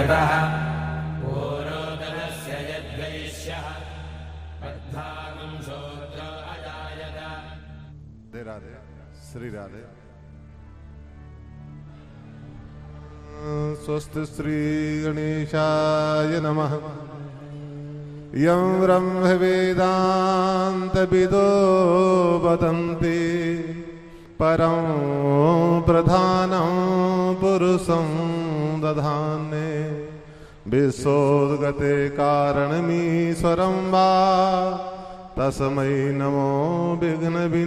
कृतः पूरोदरस्य यद्वैश्यः पद्भागं शूद्रो अजायत। राधे श्री राधे। स्वस्ति श्री गणेशाय नमः। यं ब्रह्मवेदान्तविदो वदन्ति परं प्रधानं पुरुषं दधाने विश्वोद्गते कारणमीश्वरं वा तस्मै नमो विघ्नविनाशनाय।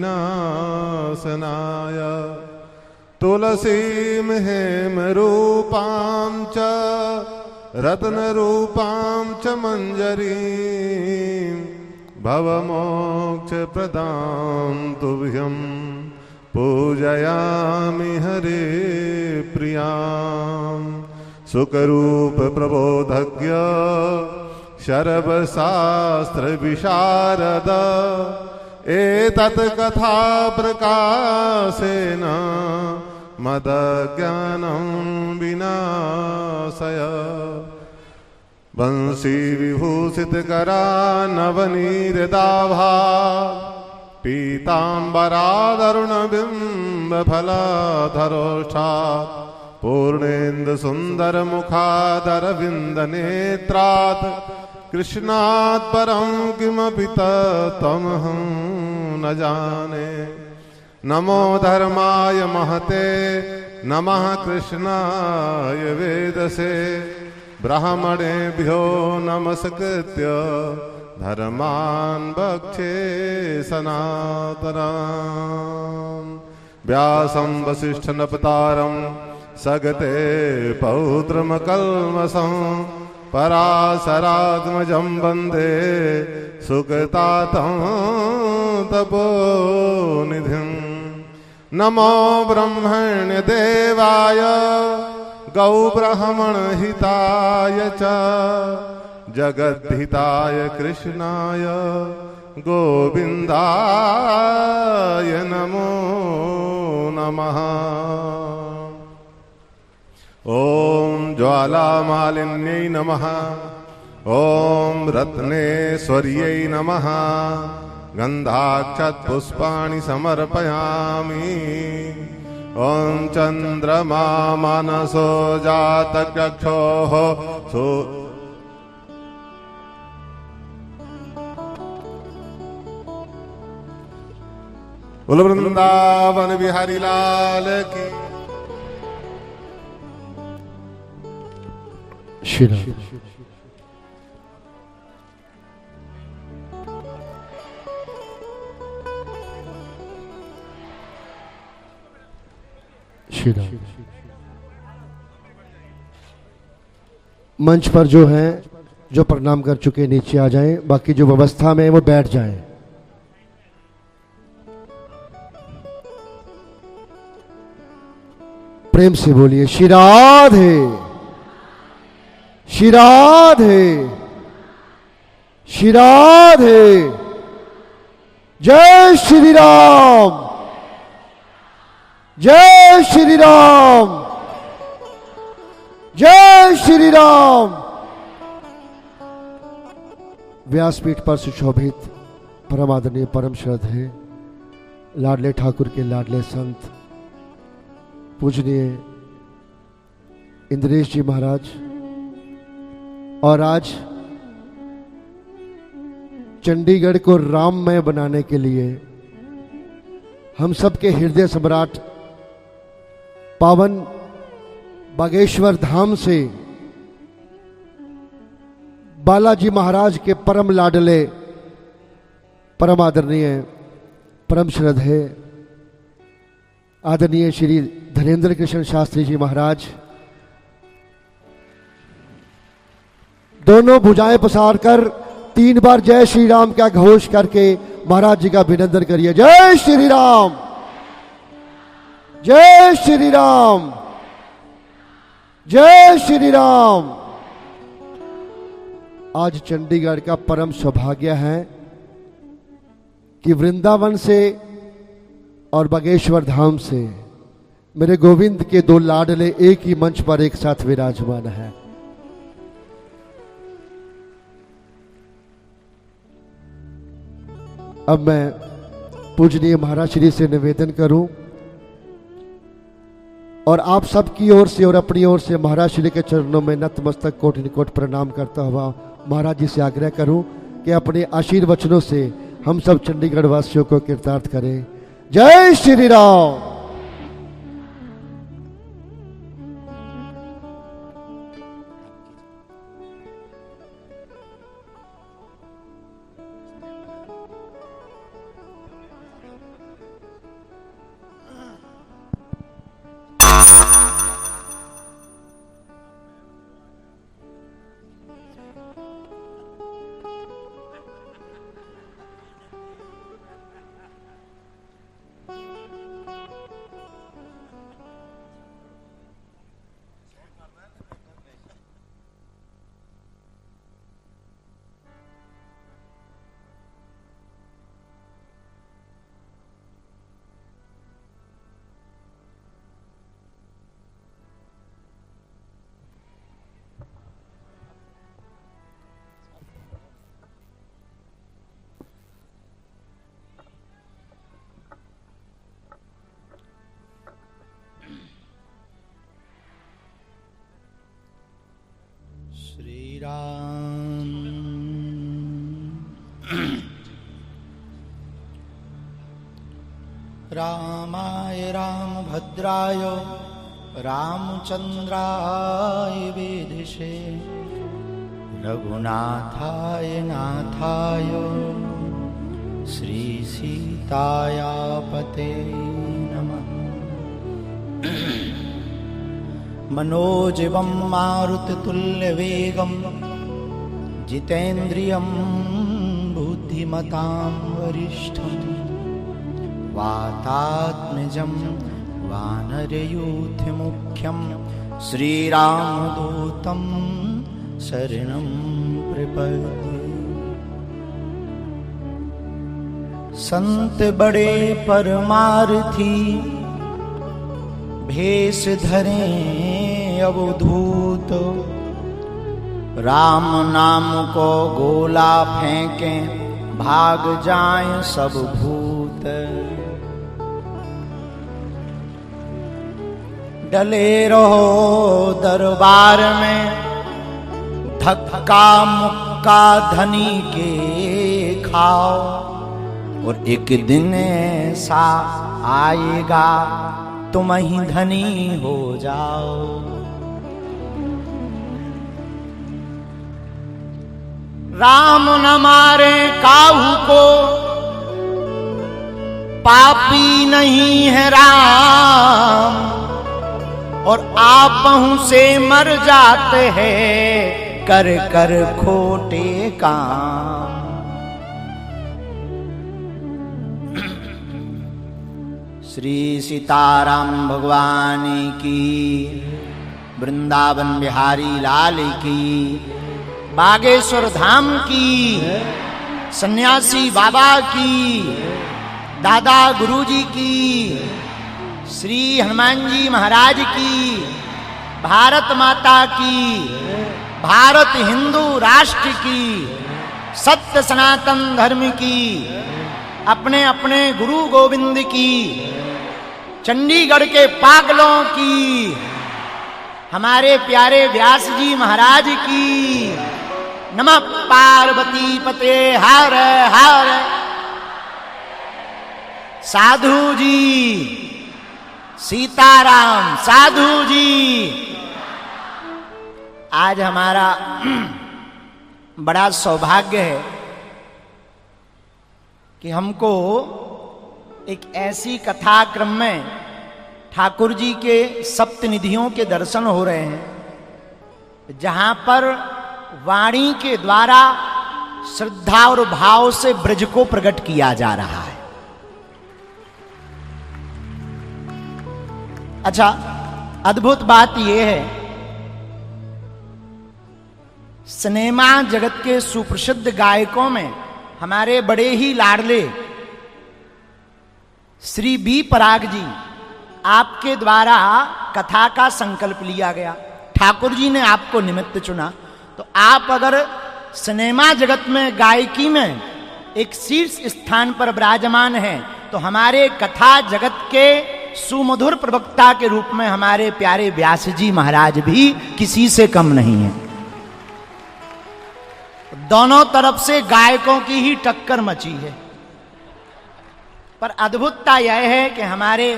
तुलसीं हेमरूपां च रत्नरूपां च मञ्जरीं भवमोक्षप्रदां तुभ्यं पूजयामि हरे प्रियां। सुखरूपप्रबोधज्ञ शरवशास्त्रविशारद एतत् कथा प्रकाशेन मदज्ञानं विनाशय। वंशी विभूषितकरा नवनीरदाभा पीताम्बरादरुणबिम्बफलाधरोष्ठात् पूर्णेन्दुसुन्दरमुखादरविन्दनेत्रात् कृष्णात् परं किमपि तत्त्वमहं न जाने। नमो धर्माय महते नमः कृष्णाय वेदसे ब्राह्मणेभ्यो नमस्कृत्य धर्मान् वक्षे सनातनान्। व्यासं वसिष्ठनप्तारं सगते पौत्रमकल्मषं पराशरात्मजं वन्दे सुगतातं तपोनिधिम्। नमो ब्रह्मण्यदेवाय गौब्राह्मणहिताय च जगद्धिताय कृष्णाय गोविन्दाय नमो नमः। ॐ ज्वालामालिन्यै नमः। ॐ रत्नेश्वर्यै नमः। गन्धाक्षतपुष्पाणि समर्पयामि। ॐ चन्द्रमा मनसो जातचक्षोः बोल वृंदावन बिहारी लाल की। श्री राम। श्री राम। मंच पर जो हैं जो प्रणाम कर चुके नीचे आ जाएं, बाकी जो व्यवस्था में है वो बैठ जाएं। प्रेम से बोलिए श्री राधे श्री राधे श्री राधे। जय श्री राम जय श्री राम जय श्री राम। व्यासपीठ पर सुशोभित परम आदरणीय परम श्रद्धेय लाडले ठाकुर के लाडले संत पूजनीय इंद्रेश जी महाराज, और आज चंडीगढ़ को राममय बनाने के लिए हम सबके हृदय सम्राट पावन बागेश्वर धाम से बालाजी महाराज के परम लाडले परम आदरणीय परम श्रद्धेय आदरणीय श्री धनेन्द्र कृष्ण शास्त्री जी महाराज दोनों भुजाएं पसार कर 3 बार जय श्री राम का घोष करके महाराज जी का अभिनंदन करिए। जय श्री राम जय श्री राम जय श्री राम। आज चंडीगढ़ का परम सौभाग्य है कि वृंदावन से और बागेश्वर धाम से मेरे गोविंद के 2 लाडले एक ही मंच पर एक साथ विराजमान है। अब मैं पूजनीय महाराज श्री से निवेदन करूं और आप सबकी ओर से और अपनी ओर से महाराज श्री के चरणों में नतमस्तक कोटि निकोट प्रणाम करता हुआ महाराज जी से आग्रह करूं कि अपने आशीर्वचनों से हम सब चंडीगढ़ वासियों को कृतार्थ करें। जय श्री राम। श्री राम रामाय रामभद्राय रामचंद्राय वेदिषे रघुनाथाय नाथाय श्रीसीतायापते नमः। मनोजवं मारुततुल्यवेगं जितेन्द्रियं बुद्धिमतां वरिष्ठं वातात्मजं वानरयूथमुख्यं श्रीरामदूतं शरणं प्रपद्ये। संत बड़े परमार्थी भेष धरें अवधूत, राम नाम को गोला फेंकें भाग जाएं सब भूत। डले रहो दरबार में धक्का मुक्का धनी के खाओ, और एक दिन ऐसा आएगा तुम ही धनी हो जाओ। राम न मारे काहू को पापी नहीं है राम, और आपहु से मर जाते हैं कर कर खोटे काम। श्री सीताराम भगवान की, वृंदावन बिहारी लाल की, बागेश्वर धाम की, सन्यासी बाबा की, दादा गुरुजी की, श्री हनुमान जी महाराज की, भारत माता की, भारत हिंदू राष्ट्र की, सत्य सनातन धर्म की, अपने अपने गुरु गोविंद की, चंडीगढ़ के पागलों की, हमारे प्यारे व्यास जी महाराज की। नमः पार्वती पते हर हर। साधु जी सीताराम साधु जी। आज हमारा बड़ा सौभाग्य है कि हमको एक ऐसी कथा क्रम में ठाकुर जी के सप्तनिधियों के दर्शन हो रहे हैं, जहां पर वाणी के द्वारा श्रद्धा और भाव से ब्रज को प्रकट किया जा रहा है। अच्छा, अद्भुत बात यह है, सिनेमा जगत के सुप्रसिद्ध गायकों में हमारे बड़े ही लाडले श्री बी पराग जी, आपके द्वारा कथा का संकल्प लिया गया। ठाकुर जी ने आपको निमित्त चुना, तो आप अगर सिनेमा जगत में गायकी में एक शीर्ष स्थान पर विराजमान है, तो हमारे कथा जगत के सुमधुर प्रवक्ता के रूप में हमारे प्यारे व्यास जी महाराज भी किसी से कम नहीं है। दोनों तरफ से गायकों की ही टक्कर मची है। पर अद्भुतता यह है कि हमारे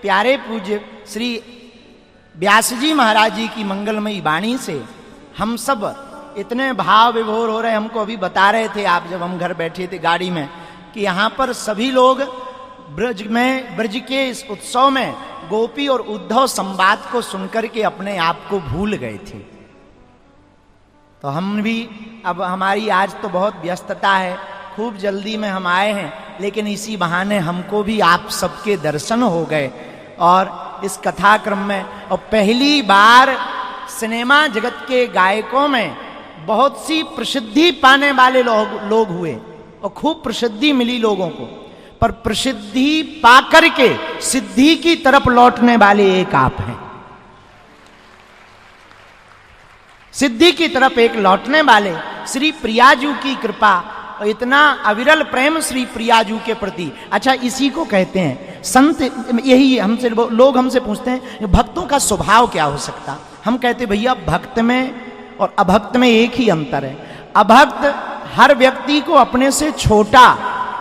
प्यारे पूज्य श्री व्यास जी महाराज जी की मंगलमयी वाणी से हम सब इतने भाव विभोर हो रहे। हमको अभी बता रहे थे आप, जब हम घर बैठे थे गाड़ी में, कि यहां पर सभी लोग ब्रज के इस उत्सव में गोपी और उद्धव संवाद को सुनकर के अपने आप को भूल गए थे। तो हम भी, अब हमारी आज तो बहुत व्यस्तता है, खूब जल्दी में हम आए हैं, लेकिन इसी बहाने हमको भी आप सबके दर्शन हो गए। और इस कथाक्रम में, और पहली बार सिनेमा जगत के गायकों में बहुत सी प्रसिद्धि पाने वाले लोग हुए और खूब प्रसिद्धि मिली लोगों को, पर प्रसिद्धि पाकर के सिद्धि की तरफ लौटने वाले एक आप हैं। सिद्धि की तरफ एक लौटने वाले श्री प्रियाजू की कृपा और इतना अविरल प्रेम श्री प्रियाजू के प्रति। अच्छा, इसी को कहते हैं संत। यही हमसे लोग हमसे पूछते हैं भक्तों का स्वभाव क्या हो सकता। हम कहते भैया, भक्त में और अभक्त में एक ही अंतर है। अभक्त हर व्यक्ति को अपने से छोटा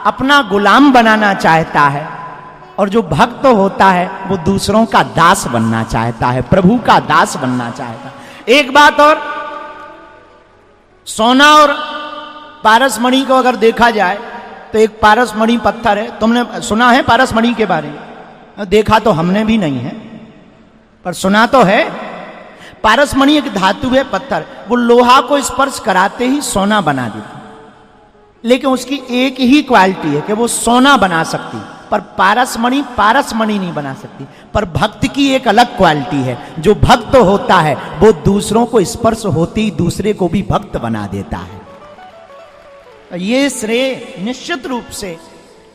अपना गुलाम बनाना चाहता है, और जो भक्त होता है वो दूसरों का दास बनना चाहता है, प्रभु का दास बनना चाहता है। एक बात और, सोना और पारसमणि को अगर देखा जाए तो एक पारसमणि पत्थर है। तुमने सुना है पारसमणि के बारे में? देखा तो हमने भी नहीं है, पर सुना तो है। पारसमणि एक धातु है, पत्थर, वो लोहा को स्पर्श कराते ही सोना बना देती, लेकिन उसकी एक ही क्वालिटी है कि वो सोना बना सकती, पर पारसमणि पारसमणि नहीं बना सकती। पर भक्त की एक अलग क्वालिटी है, जो भक्त होता है वो दूसरों को स्पर्श होते ही दूसरे को भी भक्त बना देता है। ये श्रेय निश्चित रूप से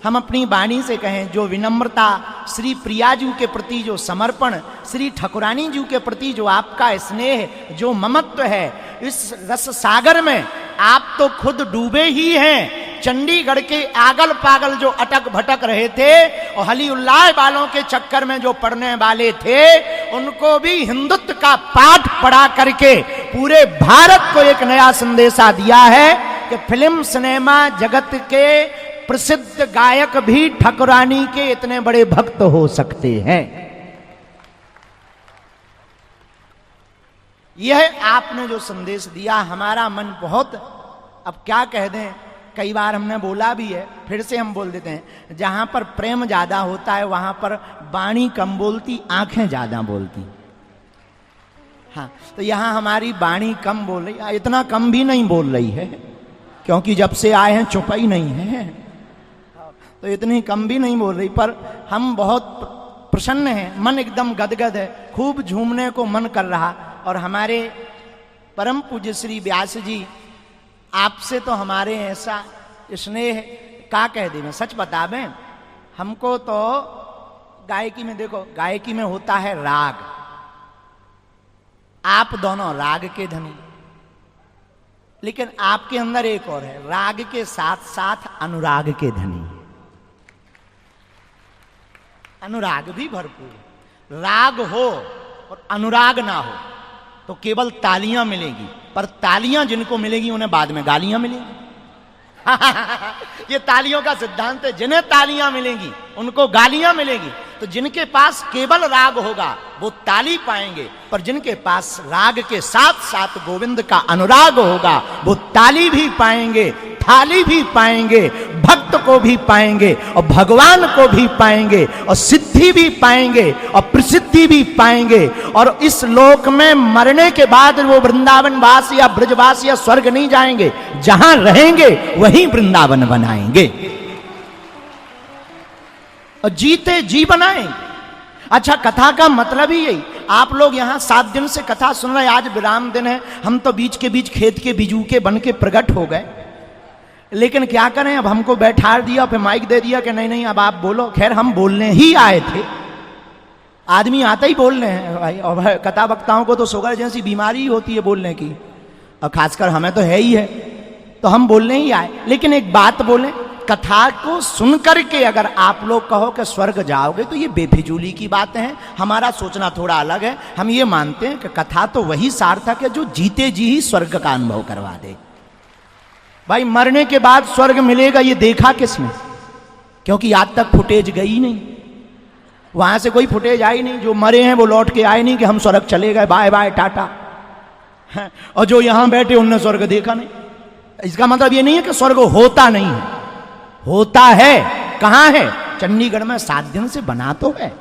हम अपनी वाणी से कहें, जो विनम्रता, श्री प्रियाजू के प्रति जो समर्पण, श्री ठाकुरानी जी के प्रति जो आपका स्नेह, जो ममत्व है, इस रस सागर में आप तो खुद डूबे ही हैं। चंडीगढ़ के आगल पागल जो अटक भटक रहे थे और हली उल्लाह वालों के चक्कर में जो पढ़ने वाले थे, उनको भी हिंदुत्व का पाठ पढ़ा करके पूरे भारत को एक नया संदेशा दिया है कि फिल्म सिनेमा जगत के प्रसिद्ध गायक भी ठाकुरानी के इतने बड़े भक्त हो सकते हैं। यह आपने जो संदेश दिया, हमारा मन बहुत, अब क्या कह दें, कई बार हमने बोला भी है, फिर से हम बोल देते हैं, जहां पर प्रेम ज्यादा होता है वहां पर वाणी कम बोलती, आंखें ज्यादा बोलती। हाँ, तो यहां हमारी वाणी कम बोल रही, इतना कम भी नहीं बोल रही है, क्योंकि जब से आए हैं चुप ही नहीं है, तो इतनी कम भी नहीं बोल रही, पर हम बहुत प्रसन्न हैं, मन एकदम गदगद है, खूब झूमने को मन कर रहा। और हमारे परम पूज्य श्री व्यास जी, आपसे तो हमारे ऐसा स्नेह का कह दे, मैं सच बता दें, हमको तो गायकी में, देखो गायकी में होता है राग, आप दोनों राग के धनी, लेकिन आपके अंदर एक और है, राग के साथ साथ अनुराग के धनी, अनुराग भी भरपूर। राग हो और अनुराग ना हो तो केवल तालियां मिलेगी, पर तालियां जिनको मिलेगी उन्हें बाद में गालियां मिलेंगी। ये तालियों का सिद्धांत है, जिन्हें तालियां मिलेंगी उनको गालियां मिलेगी। तो जिनके पास केवल राग होगा वो ताली पाएंगे, पर जिनके पास राग के साथ साथ गोविंद का अनुराग होगा वो ताली भी पाएंगे, थाली भी पाएंगे, भक्त को भी पाएंगे और भगवान को भी पाएंगे और सिद्धि भी पाएंगे और प्रसिद्धि भी पाएंगे। और इस लोक में मरने के बाद वो वृंदावन वास या ब्रजवास या स्वर्ग नहीं जाएंगे, जहां रहेंगे वहीं वृंदावन बनाएंगे और जीते जी बनाएंगे। अच्छा, कथा का मतलब ही यही। आप लोग यहां 7 दिन से कथा सुन रहे, आज विराम दिन है, हम तो बीच के बीच खेत के बिजू के बन के प्रकट हो गए, लेकिन क्या करें, अब हमको बैठा दिया, फिर माइक दे दिया कि नहीं नहीं अब आप बोलो। खैर, हम बोलने ही आए थे, आदमी आता ही बोलने हैं भाई, और कथा वक्ताओं को तो शुगर जैसी बीमारी होती है बोलने की, और खासकर हमें तो है ही है। तो हम बोलने ही आए। लेकिन एक बात बोले, कथा को सुन करके अगर आप लोग कहो कि स्वर्ग जाओगे तो ये बेफिजूली की बातें हैं। हमारा सोचना थोड़ा अलग है। हम ये मानते हैं कि कथा तो वही सार्थक है जो जीते जी ही स्वर्ग का अनुभव करवा दे। भाई मरने के बाद स्वर्ग मिलेगा ये देखा किसने? क्योंकि आज तक फुटेज गई नहीं, वहां से कोई फुटेज आई नहीं। जो मरे हैं वो लौट के आए नहीं कि हम स्वर्ग चले गए, बाय बाय टाटा। और जो यहां बैठे उनने स्वर्ग देखा नहीं। इसका मतलब ये नहीं है कि स्वर्ग होता नहीं है, होता है। कहां है? चंडीगढ़ में 7 दिन से बना तो है?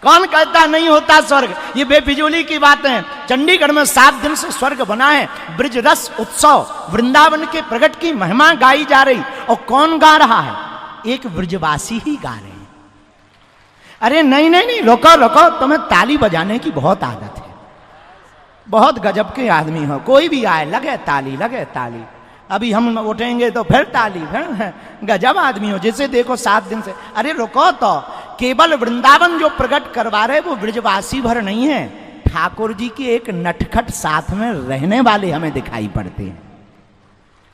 कौन कहता नहीं होता स्वर्ग? ये बेफिजूली की बात है। चंडीगढ़ में 7 दिन से स्वर्ग बना है। ब्रज रस उत्सव, वृंदावन के प्रगट की महिमा गाई जा रही। और कौन गा रहा है? एक ब्रजवासी ही गा रहे हैं। अरे नहीं नहीं नहीं, रुको रुको, तुम्हें ताली बजाने की बहुत आदत है, बहुत गजब के आदमी हो। कोई भी आए लगे ताली, लगे ताली। अभी हम उठेंगे तो फिर ताली, फिर गजब आदमी हो। जिसे देखो 7 दिन से। अरे रुको, तो केवल वृंदावन जो प्रकट करवा रहे वो ब्रजवासी भर नहीं है। ठाकुर जी की एक नटखट साथ में रहने वाले हमें दिखाई पड़ते हैं।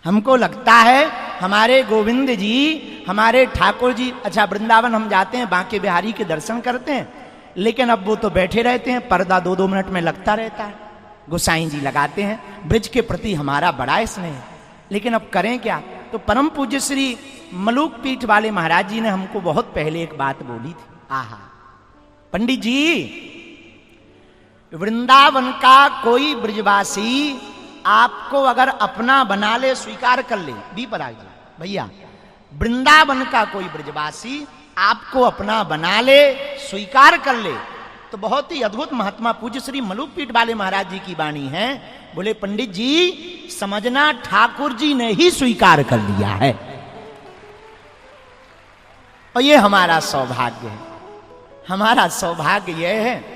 हमको लगता है हमारे गोविंद जी, हमारे ठाकुर जी, अच्छा वृंदावन हम जाते हैं, बांके बिहारी के दर्शन करते हैं, लेकिन अब वो तो बैठे रहते हैं, पर्दा 2-2 मिनट में लगता रहता है। गोसाई जी लगाते हैं। ब्रज के प्रति हमारा बड़ा स्नेह, लेकिन अब करें क्या? तो परम पूज्य श्री मलूक पीठ वाले महाराज जी ने हमको बहुत पहले एक बात बोली थी। आहा, पंडित जी, वृंदावन का कोई ब्रजवासी आपको अगर अपना बना ले, स्वीकार कर ले, बी पराग जी भैया, वृंदावन का कोई ब्रजवासी आपको अपना बना ले, स्वीकार कर ले, तो बहुत ही अद्भुत महात्मा पूज्य श्री मलूक पीठ वाले महाराज जी की वाणी है। बोले पंडित जी, समझना ठाकुर जी ने ही स्वीकार कर लिया है, और ये हमारा सौभाग्य है। हमारा सौभाग्य यह है